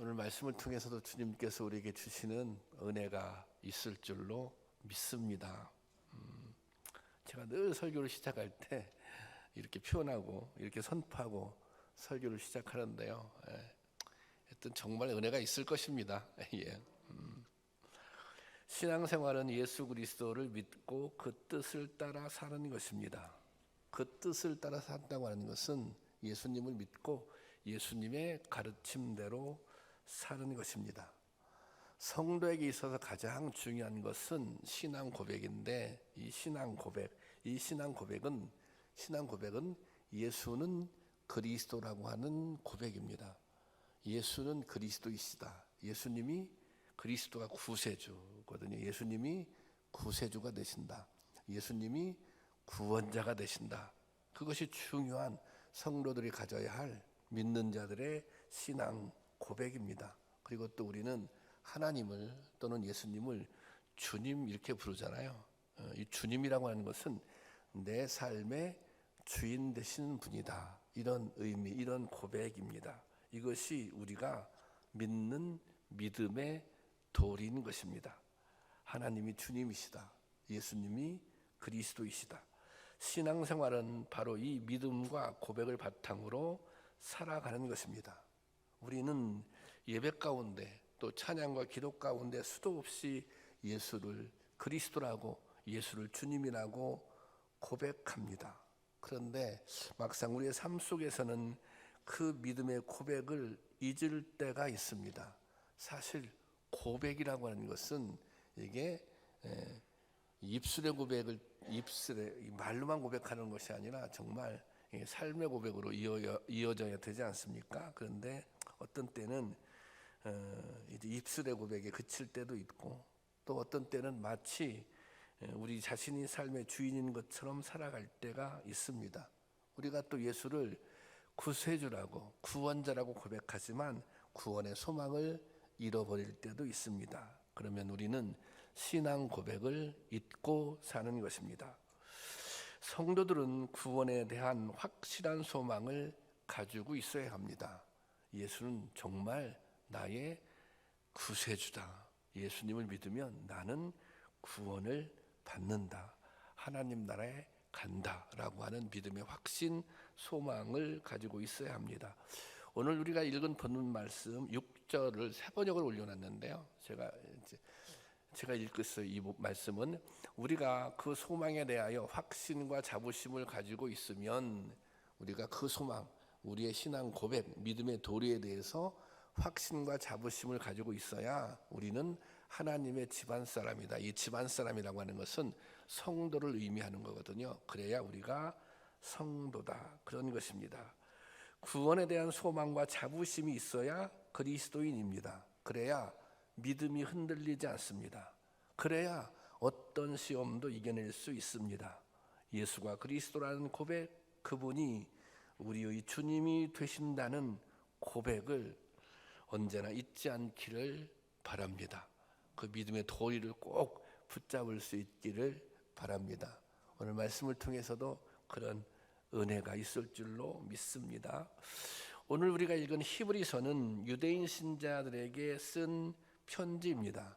오늘 말씀을 통해서도 주님께서 우리에게 주시는 은혜가 있을 줄로 믿습니다. 제가 늘 설교를 시작할 때 이렇게 표현하고 이렇게 선포하고 설교를 시작하는데요. 하여튼 정말 은혜가 있을 것입니다. 예. 신앙생활은 예수 그리스도를 믿고 그 뜻을 따라 사는 것입니다. 그 뜻을 따라 산다고 하는 것은 예수님을 믿고 예수님의 가르침대로 사는 것입니다. 성도에게 있어서 가장 중요한 것은 신앙 고백인데 이 신앙 고백은 예수는 그리스도라고 하는 고백입니다. 예수는 그리스도이시다. 예수님이 그리스도가 구세주거든요. 예수님이 구세주가 되신다. 예수님이 구원자가 되신다. 그것이 중요한 성도들이 가져야 할 믿는 자들의 신앙 고백입니다. 그리고 또 우리는 하나님을 또는 예수님을 주님 이렇게 부르잖아요. 이 주님이라고 하는 것은 내 삶의 주인 되시는 분이다. 이런 의미, 이런 고백입니다. 이것이 우리가 믿는 믿음의 도리인 것입니다. 하나님이 주님이시다. 예수님이 그리스도이시다. 신앙생활은 바로 이 믿음과 고백을 바탕으로 살아가는 것입니다. 우리는 예배 가운데 또 찬양과 기도 가운데 수도 없이 예수를 그리스도라고 예수를 주님이라고 고백합니다. 그런데 막상 우리의 삶 속에서는 그 믿음의 고백을 잊을 때가 있습니다. 사실 고백이라고 하는 것은 이게 입술의 고백을 말로만 고백하는 것이 아니라 정말 삶의 고백으로 이어져야 되지 않습니까? 그런데 어떤 때는 이제 입술의 고백에 그칠 때도 있고 또 어떤 때는 마치 우리 자신이 삶의 주인인 것처럼 살아갈 때가 있습니다. 우리가 또 예수를 구세주라고 구원자라고 고백하지만 구원의 소망을 잃어버릴 때도 있습니다. 그러면 우리는 신앙 고백을 잊고 사는 것입니다. 성도들은 구원에 대한 확실한 소망을 가지고 있어야 합니다. 예수는 정말 나의 구세주다. 예수님을 믿으면 나는 구원을 받는다. 하나님 나라에 간다라고 하는 믿음의 확신, 소망을 가지고 있어야 합니다. 오늘 우리가 읽은 본문 말씀 6절을 세 번역을 올려놨는데요. 제가 읽었어요. 이 말씀은 우리가 그 소망에 대하여 확신과 자부심을 가지고 있으면 우리가 그 소망, 우리의 신앙 고백, 믿음의 도리에 대해서 확신과 자부심을 가지고 있어야 우리는 하나님의 집안 사람이다. 이 집안 사람이라고 하는 것은 성도를 의미하는 거거든요. 그래야 우리가 성도다. 그런 것입니다. 구원에 대한 소망과 자부심이 있어야 그리스도인입니다. 그래야 믿음이 흔들리지 않습니다. 그래야 어떤 시험도 이겨낼 수 있습니다. 예수가 그리스도라는 고백, 그분이 우리의 주님이 되신다는 고백을 언제나 잊지 않기를 바랍니다. 그 믿음의 도리를 꼭 붙잡을 수 있기를 바랍니다. 오늘 말씀을 통해서도 그런 은혜가 있을 줄로 믿습니다. 오늘 우리가 읽은 히브리서는 유대인 신자들에게 쓴 편지입니다.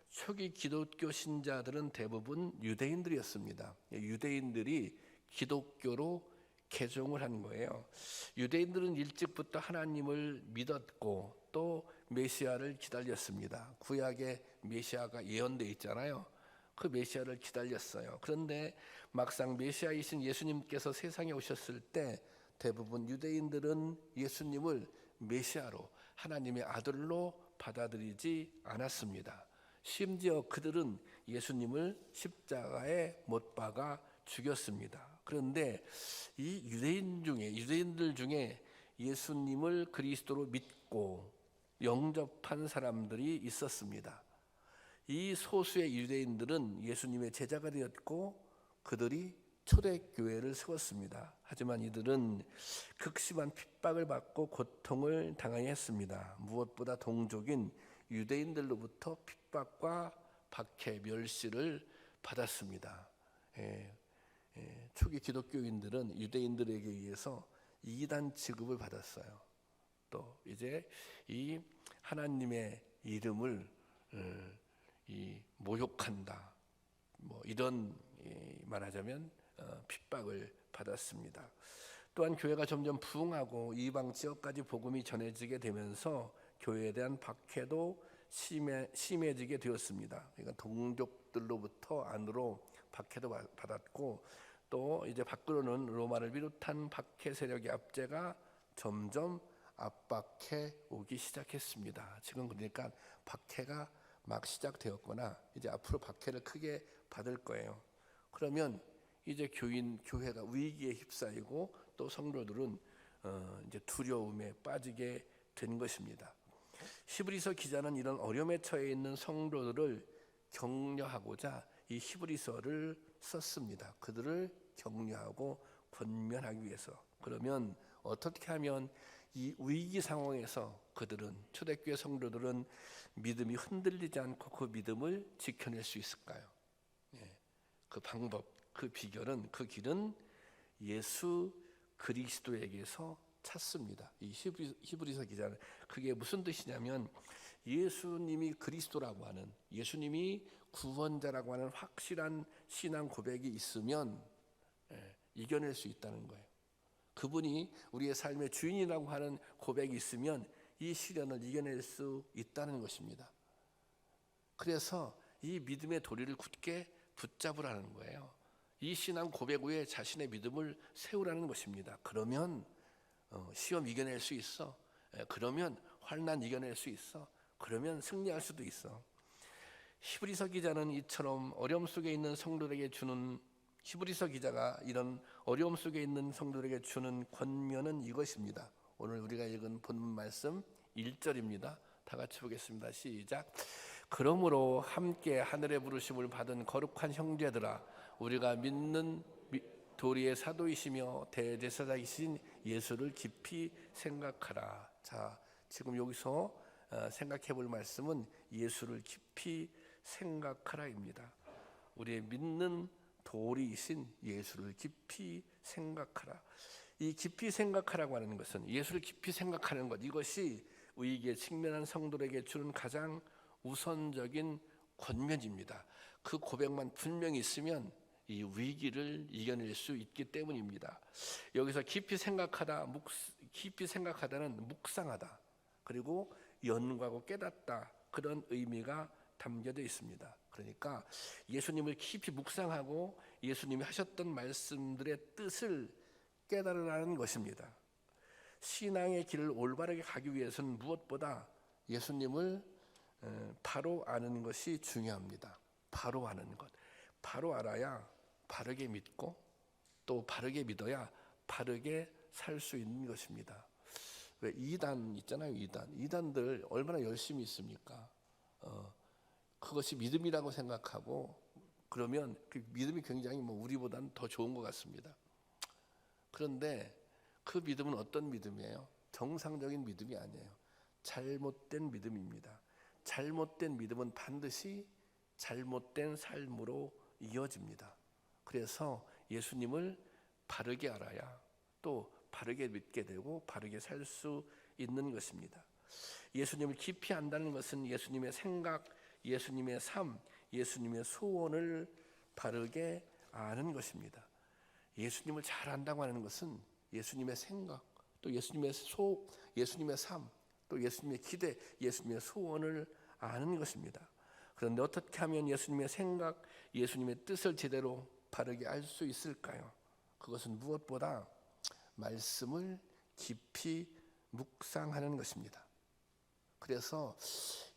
초기 기독교 신자들은 대부분 유대인들이었습니다. 유대인들이 기독교로 개종을 한 거예요. 유대인들은 일찍부터 하나님을 믿었고 또 메시아를 기다렸습니다. 구약에 메시아가 예언되어 있잖아요. 그 메시아를 기다렸어요. 그런데 막상 메시아이신 예수님께서 세상에 오셨을 때 대부분 유대인들은 예수님을 메시아로 하나님의 아들로 받아들이지 않았습니다. 심지어 그들은 예수님을 십자가에 못 박아 죽였습니다. 그런데 이 유대인들 중에 예수님을 그리스도로 믿고 영접한 사람들이 있었습니다. 이 소수의 유대인들은 예수님의 제자가 되었고 그들이 초대교회를 세웠습니다. 하지만 이들은 극심한 핍박을 받고 고통을 당하여 했습니다. 무엇보다 동족인 유대인들로부터 핍박과 박해, 멸시를 받았습니다. 초기 기독교인들은 유대인들에게 의해서 이단 취급을 받았어요. 또 이제 이 하나님의 이름을 모욕한다. 뭐 이런 말하자면 핍박을 받았습니다. 또한 교회가 점점 부흥하고 이방 지역까지 복음이 전해지게 되면서 교회에 대한 박해도 심해지게 되었습니다. 그러니까 동족들로부터 안으로 박해도 받았고 또 이제 밖으로는 로마를 비롯한 박해 세력의 압제가 점점 압박해 오기 시작했습니다. 지금 그러니까 박해가 막 시작되었거나 이제 앞으로 박해를 크게 받을 거예요. 그러면 이제 교회가 위기에 휩싸이고 또 성도들은 이제 두려움에 빠지게 된 것입니다. 히브리서 기자는 이런 어려움에 처해 있는 성도들을 격려하고자 이 히브리서를 썼습니다. 그들을 격려하고 권면하기 위해서. 그러면 어떻게 하면 이 위기 상황에서 그들은 초대교회 성도들은 믿음이 흔들리지 않고 그 믿음을 지켜낼 수 있을까요? 그 방법, 그 비결은, 그 길은 예수 그리스도에게서 찾습니다. 이 히브리서 기자는 그게 무슨 뜻이냐면 예수님이 그리스도라고 하는, 예수님이 구원자라고 하는 확실한 신앙 고백이 있으면 이겨낼 수 있다는 거예요. 그분이 우리의 삶의 주인이라고 하는 고백이 있으면 이 시련을 이겨낼 수 있다는 것입니다. 그래서 이 믿음의 도리를 굳게 붙잡으라는 거예요. 이 신앙 고백 위에 자신의 믿음을 세우라는 것입니다. 그러면 시험 이겨낼 수 있어. 그러면 환난 이겨낼 수 있어. 그러면 승리할 수도 있어. 히브리서 기자는 이처럼 어려움 속에 있는 성도들에게 주는, 히브리서 기자가 이런 어려움 속에 있는 성도들에게 주는 권면은 이것입니다. 오늘 우리가 읽은 본문 말씀 1절입니다. 다 같이 보겠습니다. 시작. 그러므로 함께 하늘의 부르심을 받은 거룩한 형제들아, 우리가 믿는 도리의 사도이시며 대제사장이신 예수를 깊이 생각하라. 자, 지금 여기서 생각해 볼 말씀은 예수를 깊이 생각하라입니다. 우리의 믿는 도리이신 예수를 깊이 생각하라. 이 깊이 생각하라고 하는 것은, 예수를 깊이 생각하는 것, 이것이 위기에 직면한 성도들에게 주는 가장 우선적인 권면입니다. 그 고백만 분명히 있으면 이 위기를 이겨낼 수 있기 때문입니다. 여기서 깊이 생각하다는 묵상하다, 그리고 연구하고 깨닫다, 그런 의미가 담겨져 있습니다. 그러니까 예수님을 깊이 묵상하고 예수님이 하셨던 말씀들의 뜻을 깨달으라는 것입니다. 신앙의 길을 올바르게 가기 위해서는 무엇보다 예수님을 바로 아는 것이 중요합니다. 바로 아는 것. 바로 알아야 바르게 믿고 또 바르게 믿어야 바르게 살 수 있는 것입니다. 왜 이단 있잖아요. 이단들 얼마나 열심히 있습니까? 그것이 믿음이라고 생각하고 그러면 그 믿음이 굉장히 우리보다는 더 좋은 것 같습니다. 그런데 그 믿음은 어떤 믿음이에요? 정상적인 믿음이 아니에요. 잘못된 믿음입니다. 잘못된 믿음은 반드시 잘못된 삶으로 이어집니다. 그래서 예수님을 바르게 알아야 또 바르게 믿게 되고 바르게 살 수 있는 것입니다. 예수님을 깊이 안다는 것은 예수님의 생각, 예수님의 삶, 예수님의 소원을 바르게 아는 것입니다. 예수님을 잘 안다고 하는 것은 예수님의 생각, 또 예수님의 예수님의 삶, 또 예수님의 기대, 예수님의 소원을 아는 것입니다. 그런데 어떻게 하면 예수님의 생각, 예수님의 뜻을 제대로 바르게 알 수 있을까요? 그것은 무엇보다 말씀을 깊이 묵상하는 것입니다. 그래서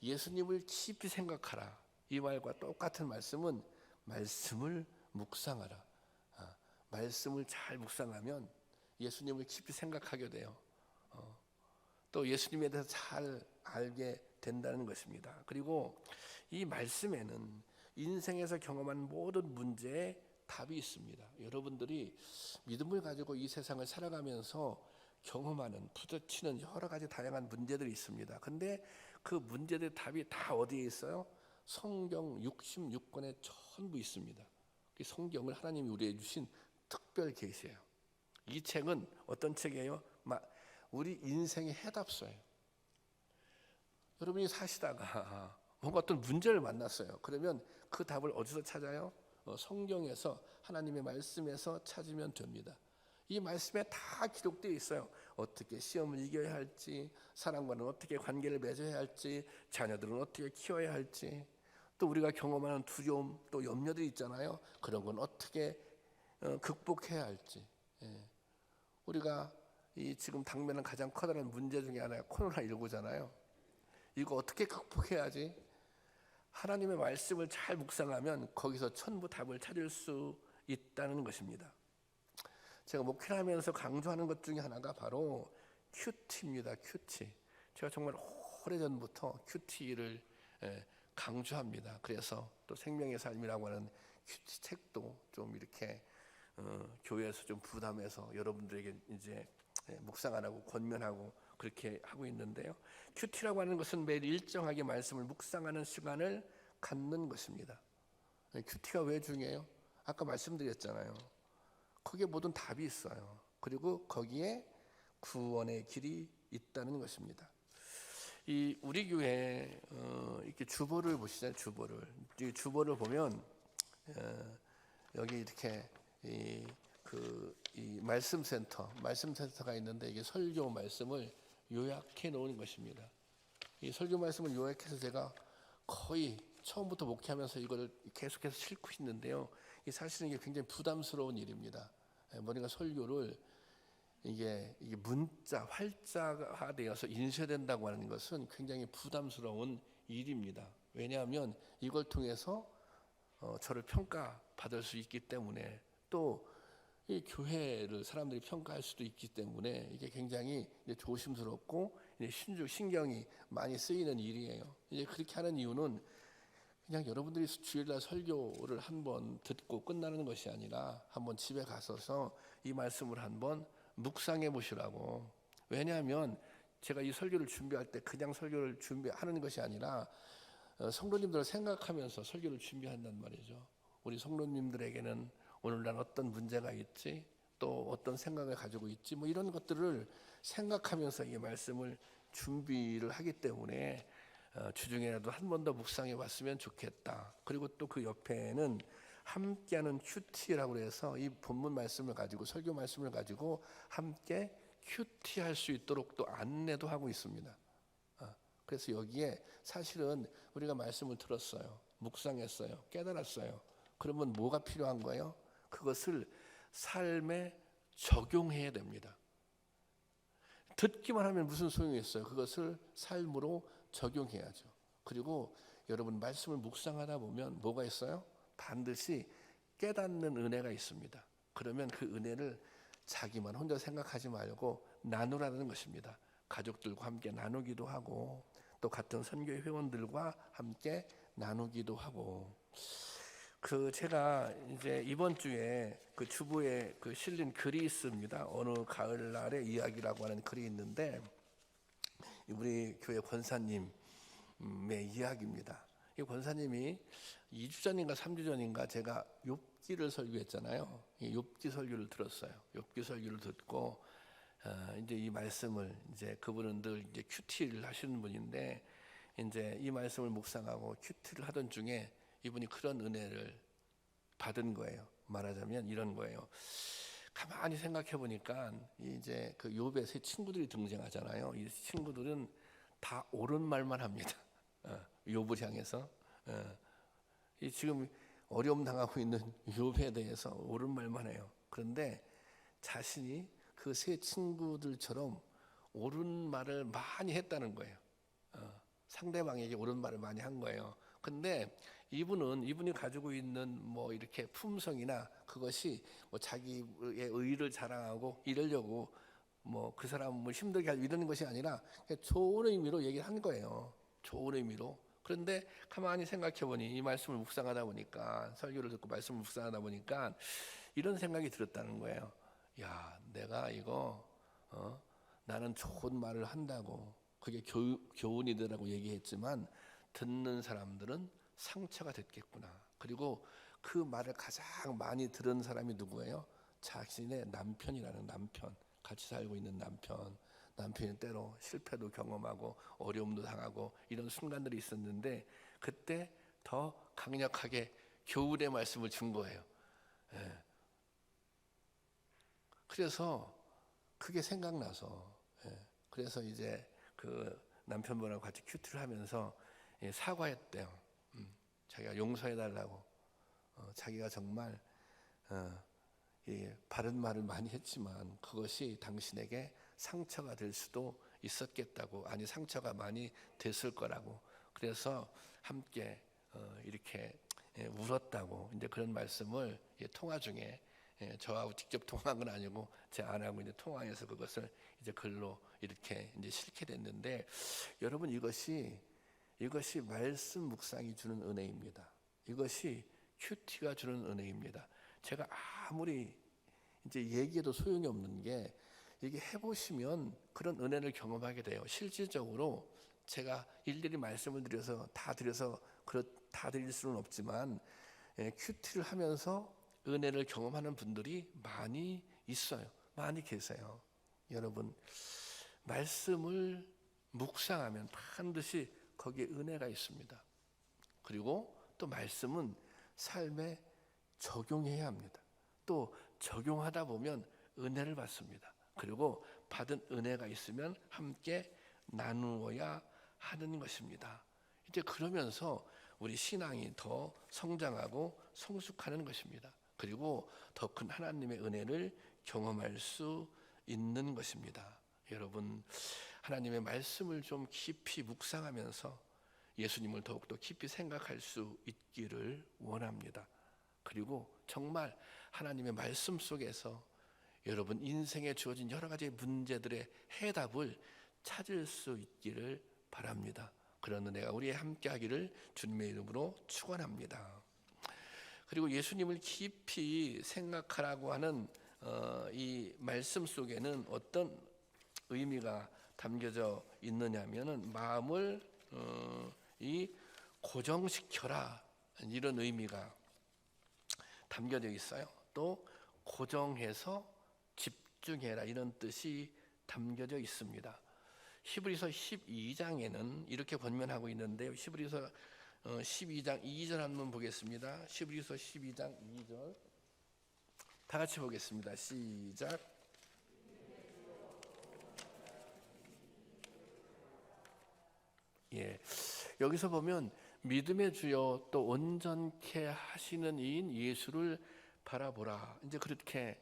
예수님을 깊이 생각하라, 이 말과 똑같은 말씀은 말씀을 묵상하라. 말씀을 잘 묵상하면 예수님을 깊이 생각하게 돼요. 또 예수님에 대해서 잘 알게 된다는 것입니다. 그리고 이 말씀에는 인생에서 경험한 모든 문제에 답이 있습니다. 여러분들이 믿음을 가지고 이 세상을 살아가면서 경험하는, 부딪히는 여러 가지 다양한 문제들이 있습니다. 근데 그 문제들의 답이 다 어디에 있어요? 성경 66권에 전부 있습니다. 이 성경을 하나님이 우리에게 주신 특별 계시예요. 이 책은 어떤 책이에요? 우리 인생의 해답서예요. 여러분이 사시다가 뭔가 어떤 문제를 만났어요. 그러면 그 답을 어디서 찾아요? 성경에서, 하나님의 말씀에서 찾으면 됩니다. 이 말씀에 다 기록되어 있어요. 어떻게 시험을 이겨야 할지, 사람과는 어떻게 관계를 맺어야 할지, 자녀들은 어떻게 키워야 할지, 또 우리가 경험하는 두려움, 또 염려들이 있잖아요. 그런 건 어떻게 극복해야 할지. 우리가 이 지금 당면한 가장 커다란 문제 중에 하나가 코로나19잖아요. 이거 어떻게 극복해야지? 하나님의 말씀을 잘 묵상하면 거기서 전부 답을 찾을 수 있다는 것입니다. 제가 목회를 하면서 강조하는 것 중에 하나가 바로 큐티입니다. 큐티. 제가 정말 오래전부터 큐티를 강조합니다. 그래서 또 생명의 삶이라고 하는 큐티 책도 좀 이렇게 교회에서 좀 부담해서 여러분들에게 이제 묵상하라고 권면하고 그렇게 하고 있는데요. 큐티라고 하는 것은 매일 일정하게 말씀을 묵상하는 시간을 갖는 것입니다. 큐티가 왜 중요해요? 아까 말씀드렸잖아요. 거기에 모든 답이 있어요. 그리고 거기에 구원의 길이 있다는 것입니다. 이 우리 교회 이렇게 주보를 보시잖아요. 이 주보를 보면 여기 이렇게 이 말씀센터가 있는데 이게 설교 말씀을 요약해 놓은 것입니다. 이 설교 말씀을 요약해서 제가 거의 처음부터 목회하면서 이걸 계속해서 싣고 있는데요. 이 사실은 이게 굉장히 부담스러운 일입니다. 우리가 설교를 이게 문자 활자화되어서 인쇄된다고 하는 것은 굉장히 부담스러운 일입니다. 왜냐하면 이걸 통해서 저를 평가받을 수 있기 때문에, 또 이 교회를 사람들이 평가할 수도 있기 때문에 이게 굉장히 조심스럽고 신경이 많이 쓰이는 일이에요. 이제 그렇게 하는 이유는 그냥 여러분들이 주일날 설교를 한번 듣고 끝나는 것이 아니라 한번 집에 가서서 이 말씀을 한번 묵상해 보시라고. 왜냐하면 제가 이 설교를 준비할 때 그냥 설교를 준비하는 것이 아니라 성도님들을 생각하면서 설교를 준비한단 말이죠. 우리 성도님들에게는 오늘날 어떤 문제가 있지, 또 어떤 생각을 가지고 있지, 뭐 이런 것들을 생각하면서 이 말씀을 준비를 하기 때문에 주중에라도 한 번 더 묵상해 봤으면 좋겠다. 그리고 또 그 옆에는 함께하는 큐티라고 해서 이 본문 말씀을 가지고, 설교 말씀을 가지고 함께 큐티할 수 있도록 또 안내도 하고 있습니다. 그래서 여기에 사실은 우리가 말씀을 들었어요, 묵상했어요, 깨달았어요. 그러면 뭐가 필요한 거예요? 그것을 삶에 적용해야 됩니다. 듣기만 하면 무슨 소용이 있어요? 그것을 삶으로 적용해야죠. 그리고 여러분 말씀을 묵상하다 보면 뭐가 있어요? 반드시 깨닫는 은혜가 있습니다. 그러면 그 은혜를 자기만 혼자 생각하지 말고 나누라는 것입니다. 가족들과 함께 나누기도 하고, 또 같은 선교회 회원들과 함께 나누기도 하고. 제가 이제 이번 주에 그 주보에 실린 글이 있습니다. 어느 가을날의 이야기라고 하는 글이 있는데, 우리 교회 권사님의 이야기입니다. 이 권사님이 2주 전인가 3주 전인가 제가 욥기를 설교했잖아요. 이 욥기 설교를 들었어요. 욥기 설교를 듣고 이제 이 말씀을, 이제 그분은 늘 이제 큐티를 하시는 분인데, 이제 이 말씀을 묵상하고 큐티를 하던 중에 이분이 그런 은혜를 받은 거예요. 말하자면 이런 거예요. 가만히 생각해 보니까 이제 그 욥의 세 친구들이 등장하잖아요. 이 친구들은 다 옳은 말만 합니다. 욥을 향해서 이 지금 어려움 당하고 있는 욥에 대해서 옳은 말만 해요. 그런데 자신이 그 세 친구들처럼 옳은 말을 많이 했다는 거예요. 상대방에게 옳은 말을 많이 한 거예요. 근데 이분이 가지고 있는 뭐 이렇게 품성이나 그것이 뭐 자기의 의의를 자랑하고 이러려고 뭐 그 사람을 힘들게 하려고 이러는 것이 아니라 좋은 의미로 얘기를 한 거예요. 좋은 의미로. 그런데 가만히 생각해 보니, 이 말씀을 묵상하다 보니까, 설교를 듣고 말씀을 묵상하다 보니까 이런 생각이 들었다는 거예요. 야, 내가 이거 나는 좋은 말을 한다고 그게 교훈이더라고 얘기했지만, 듣는 사람들은 상처가 됐겠구나. 그리고 그 말을 가장 많이 들은 사람이 누구예요? 자신의 남편이라는, 남편, 같이 살고 있는 남편. 남편이 때로 실패도 경험하고 어려움도 당하고 이런 순간들이 있었는데 그때 더 강력하게 교훈의 말씀을 준 거예요. 예. 그래서 그게 생각나서 그래서 이제 그 남편분하고 같이 큐티를 하면서 사과했대요. 자기가 용서해달라고. 자기가 정말 바른 말을 많이 했지만 그것이 당신에게 상처가 될 수도 있었겠다고, 아니 상처가 많이 됐을 거라고. 그래서 함께 이렇게 울었다고 이제 그런 말씀을 통화 중에 저하고 직접 통화한 건 아니고 제 아내하고 이제 통화해서 그것을 이제 글로 이렇게 이제 실게 됐는데, 여러분 이것이 말씀 묵상이 주는 은혜입니다. 이것이 큐티가 주는 은혜입니다. 제가 아무리 이제 얘기해도 소용이 없는 게 이게 해보시면 그런 은혜를 경험하게 돼요. 실질적으로 제가 일일이 말씀을 드려서 다 드릴 수는 없지만 큐티를 하면서 은혜를 경험하는 분들이 많이 있어요. 많이 계세요. 여러분 말씀을 묵상하면 반드시 거기에 은혜가 있습니다. 그리고 또 말씀은 삶에 적용해야 합니다. 또 적용하다 보면 은혜를 받습니다. 그리고 받은 은혜가 있으면 함께 나누어야 하는 것입니다. 이제 그러면서 우리 신앙이 더 성장하고 성숙하는 것입니다. 그리고 더 큰 하나님의 은혜를 경험할 수 있는 것입니다. 여러분 하나님의 말씀을 좀 깊이 묵상하면서 예수님을 더욱더 깊이 생각할 수 있기를 원합니다. 그리고 정말 하나님의 말씀 속에서 여러분 인생에 주어진 여러 가지 문제들의 해답을 찾을 수 있기를 바랍니다. 그런 은혜가 우리에 함께 하기를 주님의 이름으로 축원합니다. 그리고 예수님을 깊이 생각하라고 하는 이 말씀 속에는 어떤 의미가 담겨져 있느냐면은 마음을 고정시켜라, 이런 의미가 담겨져 있어요. 또 고정해서 집중해라, 이런 뜻이 담겨져 있습니다. 히브리서 12장에는 이렇게 번면하고 있는데요. 히브리서 12장 2절 한번 보겠습니다. 히브리서 12장 2절 다 같이 보겠습니다. 시작. 여기서 보면 믿음의 주여 또 온전케 하시는 이인 예수를 바라보라, 이제 그렇게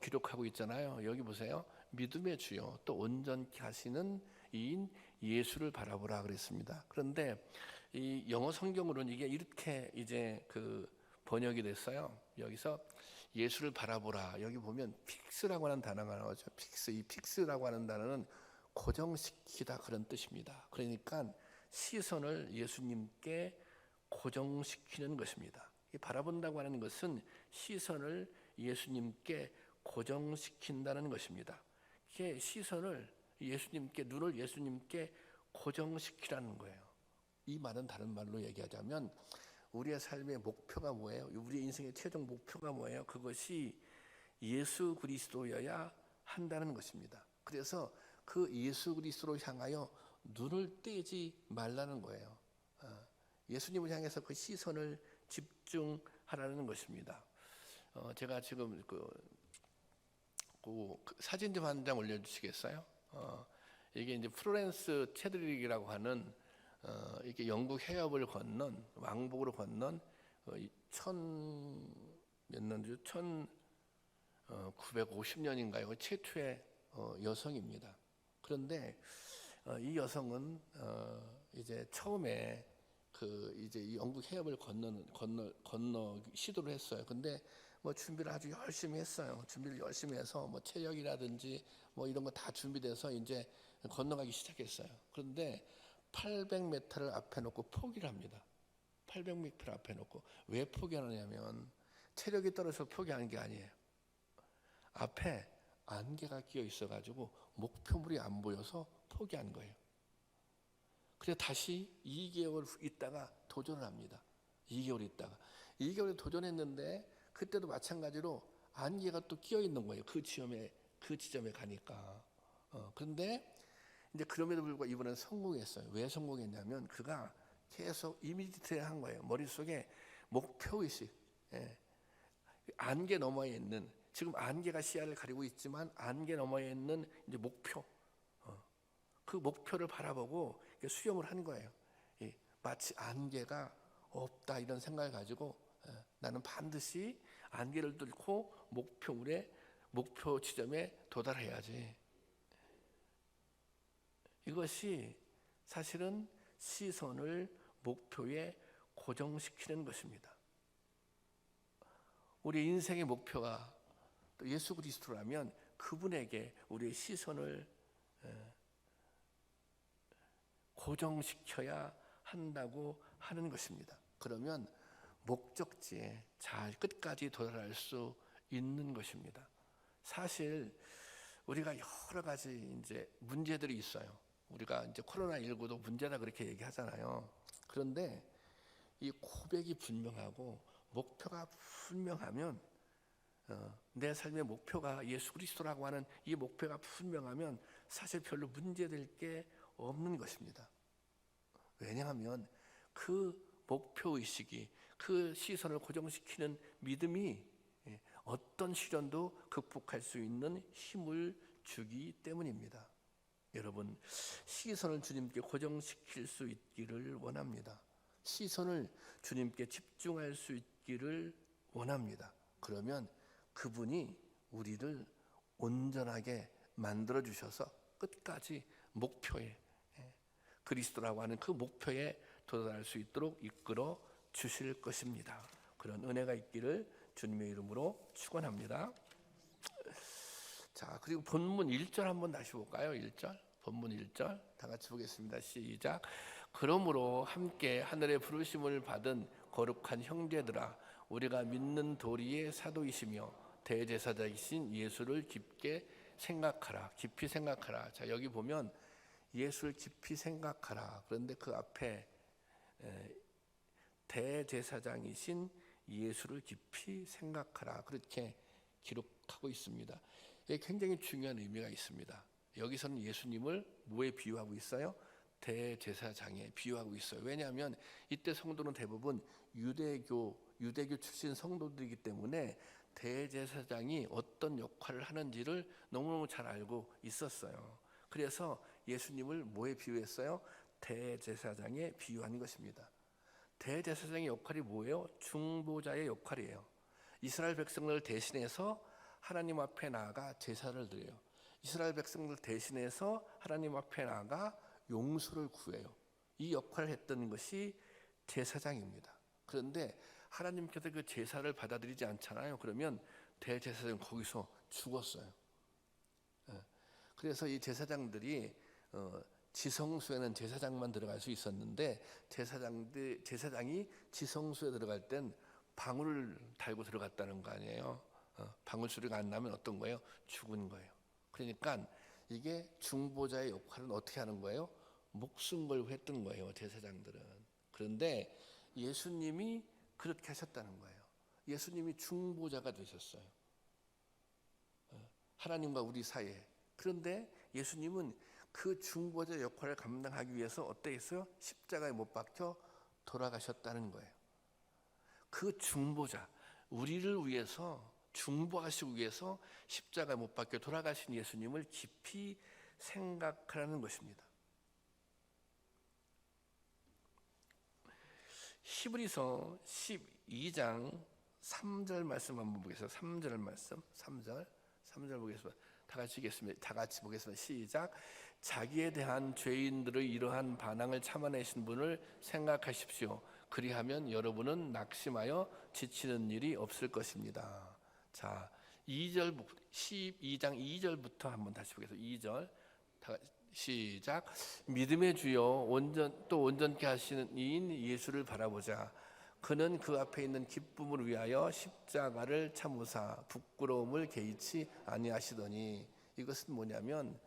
기록하고 있잖아요. 여기 보세요. 믿음의 주여 또 온전케 하시는 이인 예수를 바라보라 그랬습니다. 그런데 이 영어 성경으로는 이게 이렇게 이제 그 번역이 됐어요. 여기서 예수를 바라보라, 여기 보면 픽스라고 하는 단어가 나오죠. 이 픽스라고 하는 단어는 고정시키다, 그런 뜻입니다. 그러니까 시선을 예수님께 고정시키는 것입니다. 바라본다고 하는 것은 시선을 예수님께 고정시킨다는 것입니다. 이게 시선을 예수님께, 눈을 예수님께 고정시키라는 거예요. 이 말은 다른 말로 얘기하자면 우리의 삶의 목표가 뭐예요? 우리의 인생의 최종 목표가 뭐예요? 그것이 예수 그리스도여야 한다는 것입니다. 그래서 그 예수 그리스도로 향하여 눈을 떼지 말라는 거예요. 예수님을 향해서 그 시선을 집중하라는 것입니다. 제가 지금 그 사진 좀 한 장 올려주시겠어요? 이게 이제 플로렌스 체드릭이라고 하는 이렇게 영국 해협을 건넌, 왕복으로 건넌 몇 년죠? 1950년인가요? 최초의 여성입니다. 그런데 이 여성은 이제 처음에 이제 이 영국 해협을 건너 시도를 했어요. 근데 뭐 준비를 아주 열심히 했어요. 준비를 열심히 해서 뭐 체력이라든지 뭐 이런 거 다 준비돼서 이제 건너가기 시작했어요. 그런데 800m를 앞에 놓고 포기를 합니다. 800m를 앞에 놓고 왜 포기하느냐면 체력이 떨어져서 포기하는 게 아니에요. 앞에 안개가 끼어 있어가지고 목표물이 안 보여서 포기한 거예요. 그래서 다시 2개월 있다가 도전을 합니다. 2개월 있다가 2개월에 도전했는데 그때도 마찬가지로 안개가 또 끼어 있는 거예요. 그 지점에 가니까. 그런데 이제 그럼에도 불구하고 이번엔 성공했어요. 왜 성공했냐면 그가 계속 이미지트한 거예요. 머릿속에 목표의식, 예. 안개 너머에 있는, 지금 안개가 시야를 가리고 있지만 안개 너머에 있는 이제 목표, 그 목표를 바라보고 수영을 한 거예요. 마치 안개가 없다 이런 생각을 가지고 나는 반드시 안개를 뚫고 목표 지점에 도달해야지. 이것이 사실은 시선을 목표에 고정시키는 것입니다. 우리 인생의 목표가 또 예수 그리스도라면 그분에게 우리의 시선을 고정시켜야 한다고 하는 것입니다. 그러면 목적지에 잘 끝까지 도달할 수 있는 것입니다. 사실 우리가 여러 가지 이제 문제들이 있어요. 우리가 이제 코로나19도 문제다 그렇게 얘기하잖아요. 그런데 이 고백이 분명하고 목표가 분명하면, 내 삶의 목표가 예수 그리스도라고 하는 이 목표가 분명하면 사실 별로 문제될 게 없는 것입니다. 왜냐하면 그 목표의식이, 그 시선을 고정시키는 믿음이 어떤 시련도 극복할 수 있는 힘을 주기 때문입니다. 여러분, 시선을 주님께 고정시킬 수 있기를 원합니다. 시선을 주님께 집중할 수 있기를 원합니다. 그러면 그분이 우리를 온전하게 만들어 주셔서 끝까지 목표에, 그리스도라고 하는 그 목표에 도달할 수 있도록 이끌어 주실 것입니다. 그런 은혜가 있기를 주님의 이름으로 축원합니다. 자, 그리고 본문 1절 한번 다시 볼까요? 1절. 본문 1절 다 같이 보겠습니다. 시작. 그러므로 함께 하늘의 부르심을 받은 거룩한 형제들아, 우리가 믿는 도리의 사도이시며 대제사장이신 예수를 깊이 생각하라. 자, 여기 보면 예수를 깊이 생각하라. 그런데 그 앞에 대제사장이신 예수를 깊이 생각하라, 그렇게 기록하고 있습니다. 이게 굉장히 중요한 의미가 있습니다. 여기서는 예수님을 뭐에 비유하고 있어요? 대제사장에 비유하고 있어요. 왜냐하면 이때 성도는 대부분 유대교 출신 성도들이기 때문에 대제사장이 어떤 역할을 하는지를 너무너무 잘 알고 있었어요. 그래서 예수님을 뭐에 비유했어요? 대제사장에 비유한 것입니다. 대제사장의 역할이 뭐예요? 중보자의 역할이에요. 이스라엘 백성을 대신해서 하나님 앞에 나아가 제사를 드려요. 이스라엘 백성들 대신해서 하나님 앞에 나아가 용서를 구해요. 이 역할을 했던 것이 제사장입니다. 그런데 하나님께서 그 제사를 받아들이지 않잖아요. 그러면 대제사장은 거기서 죽었어요. 그래서 이 제사장들이 지성소에는 제사장만 들어갈 수 있었는데 제사장이 지성소에 들어갈 땐 방울을 달고 들어갔다는 거 아니에요. 방울 소리가 안 나면 어떤 거예요? 죽은 거예요. 그러니까 이게 중보자의 역할은 어떻게 하는 거예요? 목숨 걸고 했던 거예요, 제사장들은. 그런데 예수님이 그렇게 하셨다는 거예요. 예수님이 중보자가 되셨어요, 하나님과 우리 사이에. 그런데 예수님은 그 중보자 역할을 감당하기 위해서 어떻게 했어요? 십자가에 못 박혀 돌아가셨다는 거예요. 그 중보자, 우리를 위해서 중보하시기 위해서 십자가에 못 박혀 돌아가신 예수님을 깊이 생각하라는 것입니다. 히브리서 12장 3절 말씀 한번 보겠습니다. 3절 말씀, 3절 보겠습니다. 다 같이 보겠습니다. 시작. 자기에 대한 죄인들의 이러한 반항을 참아내신 분을 생각하십시오. 그리하면 여러분은 낙심하여 지치는 일이 없을 것입니다. 자, 12장 2절부터 한번 다시 보겠습니다. 2절 시작. 믿음의 주여 온전케 하시는 이인 예수를 바라보자. 그는 그 앞에 있는 기쁨을 위하여 십자가를 참으사 부끄러움을 개의치 아니하시더니. 이것은 뭐냐면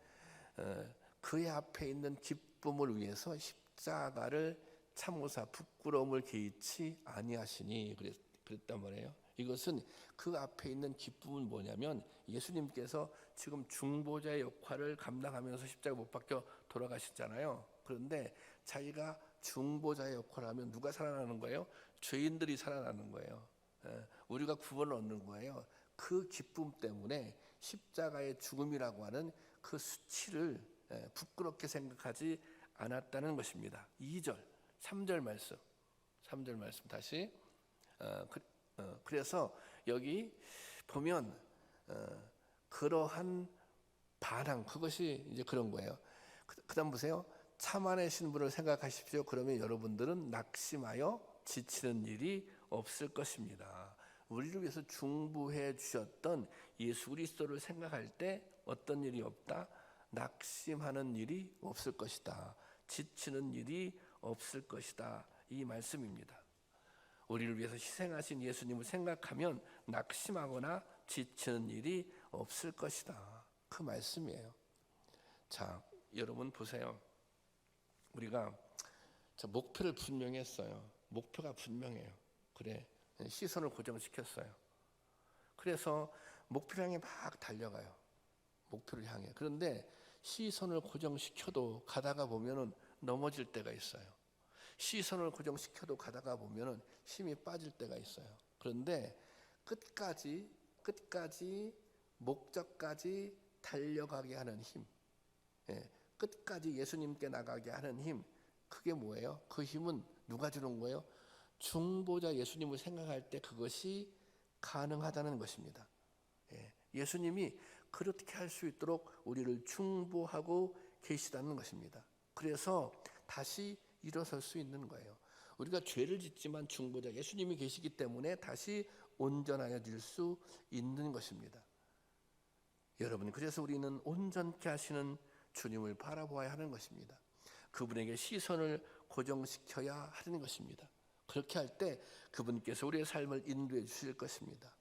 그의 앞에 있는 기쁨을 위해서 십자가를 참으사 부끄러움을 개의치 아니하시니 그랬단 말이에요. 이것은 그 앞에 있는 기쁨은 뭐냐면 예수님께서 지금 중보자의 역할을 감당하면서 십자가 못 박혀 돌아가셨잖아요. 그런데 자기가 중보자의 역할을 하면 누가 살아나는 거예요? 죄인들이 살아나는 거예요. 우리가 구원을 얻는 거예요. 그 기쁨 때문에 십자가의 죽음이라고 하는 그 수치를 부끄럽게 생각하지 않았다는 것입니다. 2절, 3절 말씀, 3절 말씀 다시. 그래서 여기 보면 그러한 반항, 그것이 이제 그런 거예요. 그다음 보세요. 차만의 신분을 생각하십시오. 그러면 여러분들은 낙심하여 지치는 일이 없을 것입니다. 우리를 위해서 중보해 주셨던 예수 그리스도를 생각할 때 어떤 일이 없다? 낙심하는 일이 없을 것이다. 지치는 일이 없을 것이다. 이 말씀입니다. 우리를 위해서 희생하신 예수님을 생각하면 낙심하거나 지치는 일이 없을 것이다. 그 말씀이에요. 자, 여러분 보세요. 우리가 목표를 분명히 했어요. 목표가 분명해요. 그래, 시선을 고정시켰어요. 그래서 목표를 향해 막 달려가요. 목표를 향해. 그런데 시선을 고정시켜도 가다가 보면은 넘어질 때가 있어요. 시선을 고정시켜도 가다가 보면은 힘이 빠질 때가 있어요. 그런데 끝까지 목적까지 달려가게 하는 힘, 끝까지 예수님께 나가게 하는 힘, 그게 뭐예요? 그 힘은 누가 주는 거예요? 중보자 예수님을 생각할 때 그것이 가능하다는 것입니다. 예수님이 그렇게 할 수 있도록 우리를 중보하고 계시다는 것입니다. 그래서 다시 일어설 수 있는 거예요. 우리가 죄를 짓지만 중보자 예수님이 계시기 때문에 다시 온전하여질 수 있는 것입니다. 여러분, 그래서 우리는 온전케 하시는 주님을 바라보아야 하는 것입니다. 그분에게 시선을 고정시켜야 하는 것입니다. 그렇게 할 때 그분께서 우리의 삶을 인도해 주실 것입니다.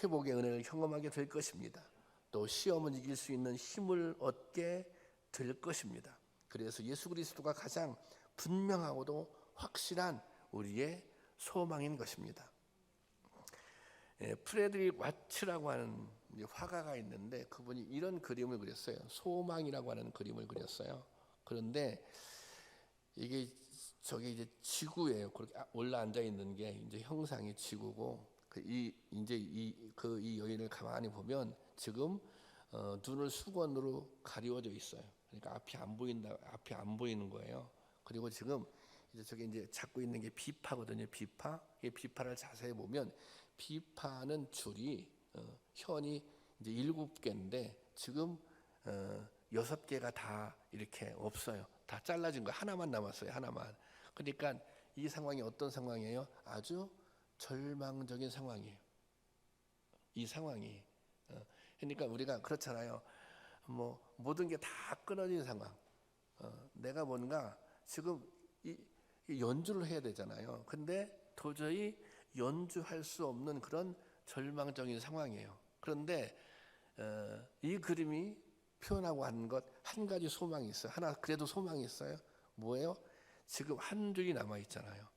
회복의 은혜를 경험하게 될 것입니다. 또 시험을 이길 수 있는 힘을 얻게 될 것입니다. 그래서 예수 그리스도가 가장 분명하고도 확실한 우리의 소망인 것입니다. 프레드릭 와츠라고 하는 화가가 있는데 그분이 이런 그림을 그렸어요. 소망이라고 하는 그림을 그렸어요. 그런데 이게 저게 이제 지구예요. 그렇게 올라 앉아 있는 게 이제 형상이 지구고 이 여인을 가만히 보면 지금 눈을 수건으로 가리워져 있어요. 그러니까 앞이 안 보이는 거예요. 그리고 지금 이제 저게 이제 잡고 있는 게 비파거든요. 비파. 이 비파를 자세히 보면 비파는 줄이 현이 이제 7개인데 지금 6개가 다 이렇게 없어요. 다 잘라진 거 하나만 남았어요. 하나만. 그러니까 이 상황이 어떤 상황이에요? 아주 절망적인 상황이에요. 이 상황이. 그러니까 우리가 그렇잖아요. 뭐 모든 게 다 끊어진 상황. 내가 뭔가 지금 이 연주를 해야 되잖아요. 근데 도저히 연주할 수 없는 그런 절망적인 상황이에요. 그런데 이 그림이 표현하고 하는 것 한 가지 소망이 있어요. 하나 그래도 소망이 있어요. 뭐예요? 지금 한 줄이 남아 있잖아요.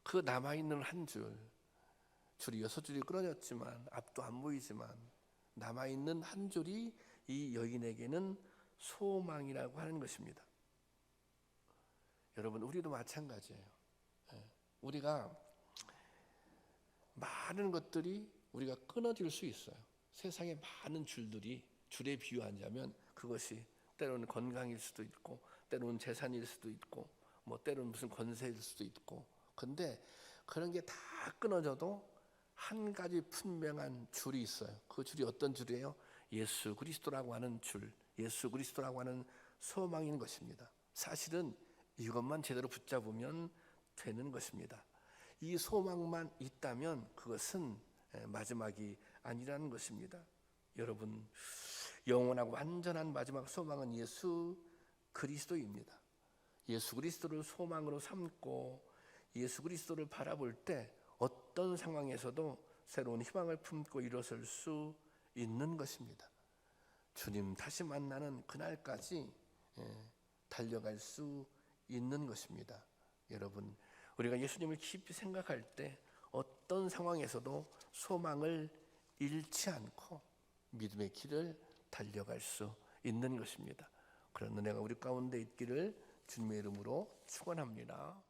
그 남아 있는 한 줄이 6줄이 끊어졌지만 앞도 안 보이지만 남아 있는 한 줄이 이 여인에게는 소망이라고 하는 것입니다. 여러분, 우리도 마찬가지예요. 우리가 많은 것들이 우리가 끊어질 수 있어요. 세상에 많은 줄에 비유하자면 그것이 때로는 건강일 수도 있고 때로는 재산일 수도 있고 뭐 때로는 무슨 권세일 수도 있고 근데 그런 게 다 끊어져도 한 가지 분명한 줄이 있어요. 그 줄이 어떤 줄이에요? 예수 그리스도라고 하는 줄, 예수 그리스도라고 하는 소망인 것입니다. 사실은 이것만 제대로 붙잡으면 되는 것입니다. 이 소망만 있다면 그것은 마지막이 아니라는 것입니다. 여러분, 영원하고 완전한 마지막 소망은 예수 그리스도입니다. 예수 그리스도를 소망으로 삼고 예수 그리스도를 바라볼 때 어떤 상황에서도 새로운 희망을 품고 일어설 수 있는 것입니다. 주님 다시 만나는 그날까지 달려갈 수 있는 것입니다. 여러분, 우리가 예수님을 깊이 생각할 때 어떤 상황에서도 소망을 잃지 않고 믿음의 길을 달려갈 수 있는 것입니다. 그런 은혜가 우리 가운데 있기를 주님의 이름으로 축원합니다.